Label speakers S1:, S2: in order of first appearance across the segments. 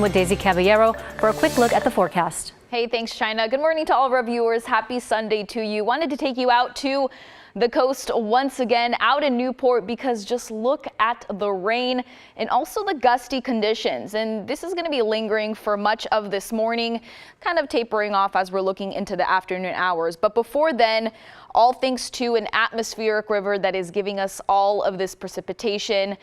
S1: With Daisy Caballero for a quick look at the forecast.
S2: Hey, thanks, China. Good morning to all of our viewers. Happy Sunday to you. Wanted to take you out to the coast once again, out in Newport, because just look at the rain and also the gusty conditions. And this is going to be lingering for much of this morning, kind of tapering off as we're looking into the afternoon hours. But before then, all thanks to an atmospheric river that is giving us all of this precipitation.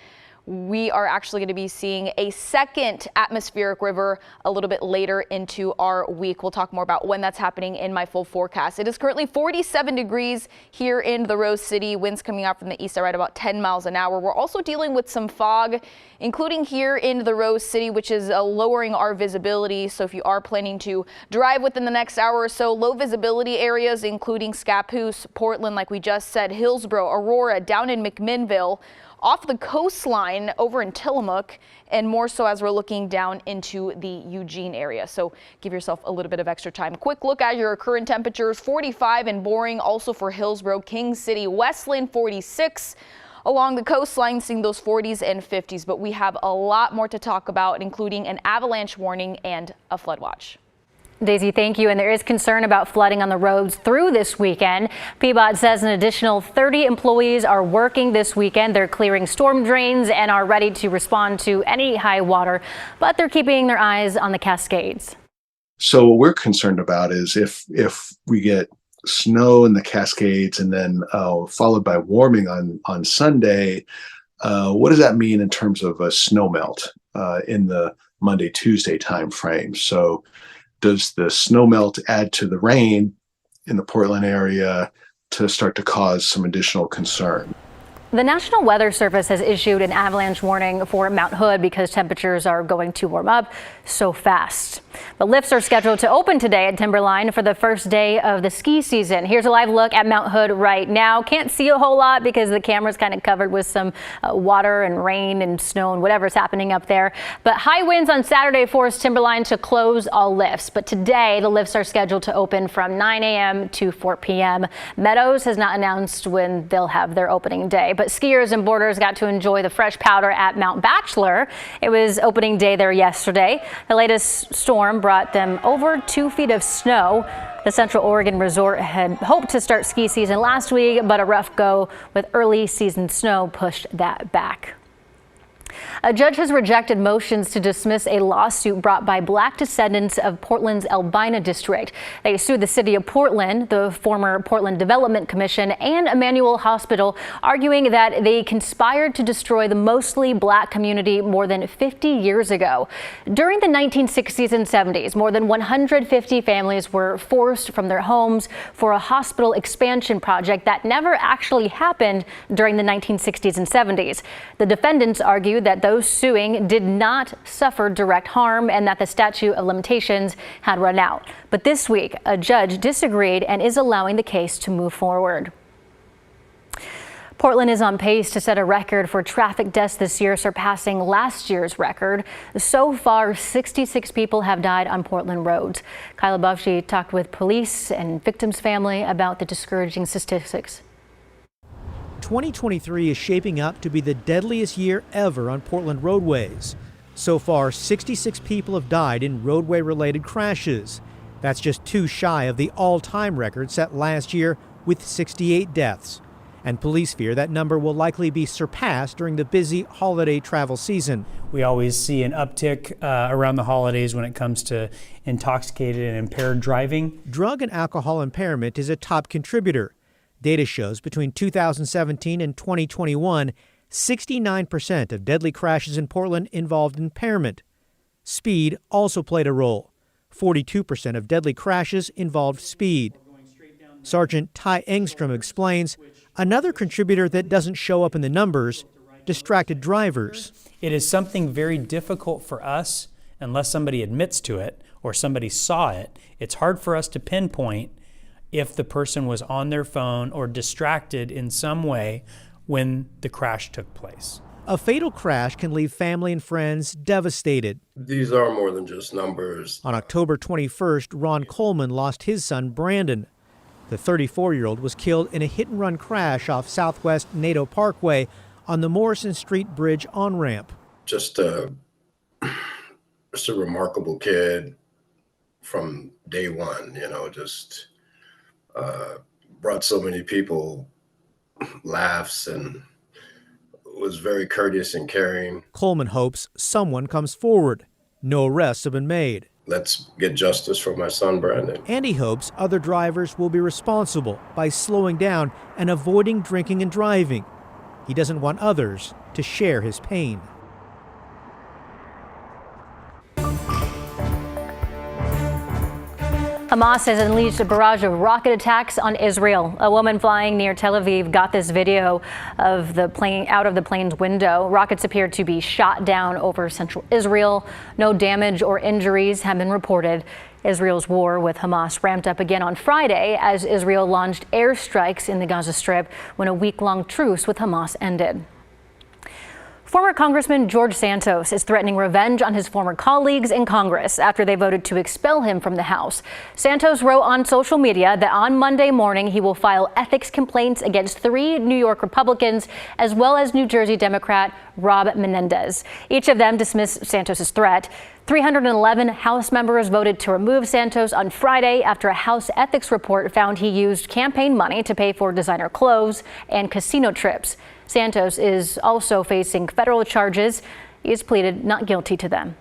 S2: We are actually going to be seeing a second atmospheric river a little bit later into our week. We'll talk more about when that's happening in my full forecast. It is currently 47 degrees here in the Rose City. Winds coming out from the east are at about 10 miles an hour. We're also dealing with some fog, including here in the Rose City, which is lowering our visibility. So if you are planning to drive within the next hour or so, low visibility areas, including Scappoose, Portland, like we just said, Hillsborough, Aurora, down in McMinnville, off the coastline over in Tillamook, and more so as we're looking down into the Eugene area. So give yourself a little bit of extra time. Quick look at your current temperatures: 45 in Boring, also for Hillsborough, King City, Westland 46. Along the coastline, seeing those 40s and 50s. But we have a lot more to talk about, including an avalanche warning and a flood watch.
S1: Daisy, thank you. And there is concern about flooding on the roads through this weekend. PBOT says an additional 30 employees are working this weekend. They're clearing storm drains and are ready to respond to any high water, but they're keeping their eyes on the Cascades.
S3: So what we're concerned about is if we get snow in the Cascades and then followed by warming on Sunday, what does that mean in terms of a snow melt in the Monday, Tuesday time frame? So does the snow melt add to the rain in the Portland area to start to cause some additional concern?
S1: The National Weather Service has issued an avalanche warning for Mount Hood because temperatures are going to warm up so fast. The lifts are scheduled to open today at Timberline for the first day of the ski season. Here's a live look at Mount Hood right now. Can't see a whole lot because the camera's kind of covered with some water and rain and snow and whatever's happening up there. But high winds on Saturday forced Timberline to close all lifts. But today the lifts are scheduled to open from 9 a.m. to 4 p.m. Meadows has not announced when they'll have their opening day, but skiers and boarders got to enjoy the fresh powder at Mount Bachelor. It was opening day there yesterday. The latest storm brought them over 2 feet of snow. The Central Oregon resort had hoped to start ski season last week, but a rough go with early season snow pushed that back. A judge has rejected motions to dismiss a lawsuit brought by Black descendants of Portland's Albina district. They sued the city of Portland, the former Portland Development Commission, and Emmanuel Hospital, arguing that they conspired to destroy the mostly Black community more than 50 years ago. During the 1960s and 70s, more than 150 families were forced from their homes for a hospital expansion project that never actually happened during the 1960s and 70s. The defendants argued that those suing did not suffer direct harm and that the statute of limitations had run out. But this week, a judge disagreed and is allowing the case to move forward. Portland is on pace to set a record for traffic deaths this year, surpassing last year's record. So far, 66 people have died on Portland roads. Kyla Bufschi talked with police and victims' family about the discouraging statistics.
S4: 2023 is shaping up to be the deadliest year ever on Portland roadways. So far, 66 people have died in roadway-related crashes. That's just 2 shy of the all-time record set last year with 68 deaths. And police fear that number will likely be surpassed during the busy holiday travel season.
S5: We always see an uptick around the holidays when it comes to intoxicated and impaired driving.
S4: Drug and alcohol impairment is a top contributor. Data shows between 2017 and 2021, 69% of deadly crashes in Portland involved impairment. Speed also played a role. 42% of deadly crashes involved speed. Sergeant Ty Engstrom explains another contributor that doesn't show up in the numbers: distracted drivers.
S5: It is something very difficult for us, unless somebody admits to it or somebody saw it. It's hard for us to pinpoint if the person was on their phone or distracted in some way when the crash took place.
S4: A fatal crash can leave family and friends devastated.
S6: These are more than just numbers.
S4: On October 21st, Ron Coleman lost his son, Brandon. The 34-year-old was killed in a hit-and-run crash off Southwest Nadeau Parkway on the Morrison Street Bridge on-ramp.
S6: Just a just a remarkable kid from day one, just brought so many people laughs and was very courteous and caring.
S4: Coleman hopes someone comes forward. No arrests have been made.
S6: Let's get justice for my son, Brandon.
S4: And he hopes other drivers will be responsible by slowing down and avoiding drinking and driving. He doesn't want others to share his pain.
S1: Hamas has unleashed a barrage of rocket attacks on Israel. A woman flying near Tel Aviv got this video of the plane out of the plane's window. Rockets appear to be shot down over central Israel. No damage or injuries have been reported. Israel's war with Hamas ramped up again on Friday as Israel launched airstrikes in the Gaza Strip when a week-long truce with Hamas ended. Former Congressman George Santos is threatening revenge on his former colleagues in Congress after they voted to expel him from the House. Santos wrote on social media that on Monday morning he will file ethics complaints against 3 New York Republicans as well as New Jersey Democrat Rob Menendez. Each of them dismissed Santos's threat. 311 House members voted to remove Santos on Friday after a House ethics report found he used campaign money to pay for designer clothes and casino trips. Santos is also facing federal charges. He has pleaded not guilty to them.